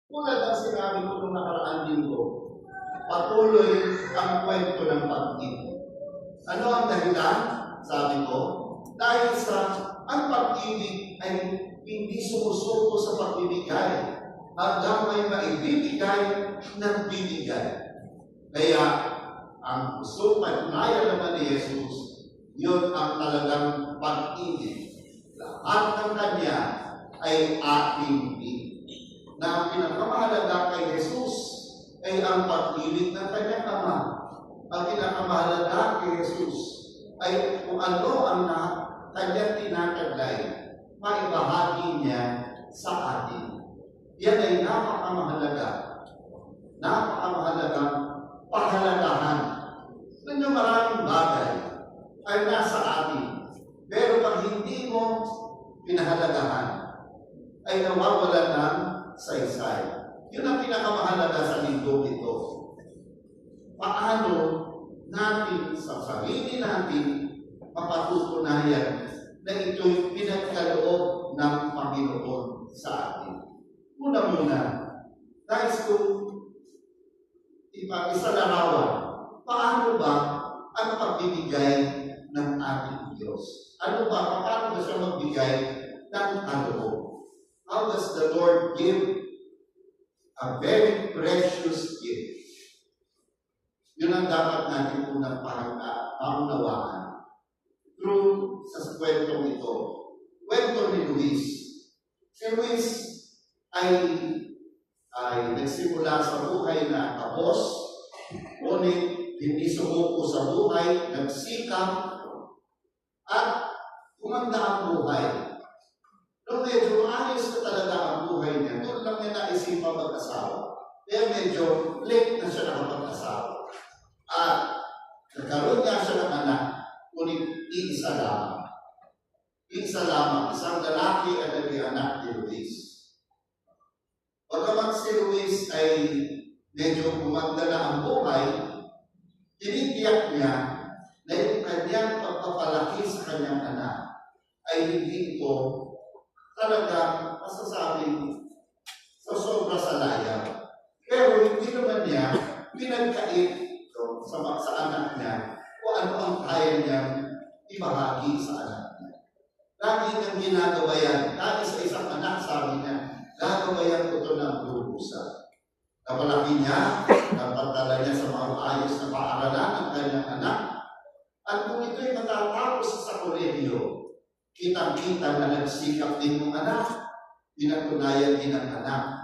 Tulad ng sinabi ko nung nakaraan linggo, patuloy ang kwento ng pag-ibig. Ano ang dahilan? Sabi ko, dahil sa ang pag-ibig ay hindi sumusuko sa pagbibigay hanggang may maibibigay ng bibigay. Kaya, ang gusto patunayan naman ni Jesus, yun ang talagang pag-ibig. Lahat ng Kanya ay ating ibig. Na ang pinakamahalaga kay Jesus ay ang pag-ibig ng Kanyang Ama. Ang pinakamahalaga kay Jesus ay kung ano ang Kanyang tinataglay, maibahagi niya sa atin. Yan ay napakamahalaga. Napakamahalagang pahalagahan. Ganyan maraming bagay ay nasa atin. Pero pag hindi mo pinahalagahan, ay nawawalan ng saysay. Yun ang pinakamahalaga sa linggo ito. Paano natin sa sarili natin mapatutunayan na ito'y pinagkaloob ng Panginoon sa atin. Muna, dahil kung isa larawan, paano ba ang pagbibigay ng ating Diyos? Ano ba? Paano ba siya magbigay ng kaloob? How does the Lord give a very precious gift? Yun ang dapat natin unang paunawaan. Through sa kwentong ito. Kwento ni Luis. Si Luis ay nagsimula sa buhay na tapos, ngunit hindi sumuko sa buhay, nagsikap, at kumanda ang buhay. Nung medyo ayos na talaga ang buhay niya, doon lang niya naisipan mag-asawa. Kaya medyo late na siya nakapag-asawa. At nagkaroon nga siya ng anak, ngunit iisa lamang. Iisa lamang, isang lalaki at naging anak ni Luis. Pagkamat si Luis ay medyo kumanda na ang buhay, tinitiyak niya na yung kanyang pagpapalaki sa kanyang anak ay hindi ito talaga masasabing sa sobra sa laya. Pero hindi naman niya pinagkait sa anak niya kung ano ang kaya niyang ibahagi sa anak niya. Lagi niyang ginagawa yan. Kahit sa isang anak, sabi niya, gagawayan ko ito ng lubusan. Kapalaki niya, napagdala niya sa mga ayos na paaralan ng kanyang anak. At kung ito'y matatapos sa kolehiyo, kitang-kita na nagsikap din ng anak, pinatunayan din ng anak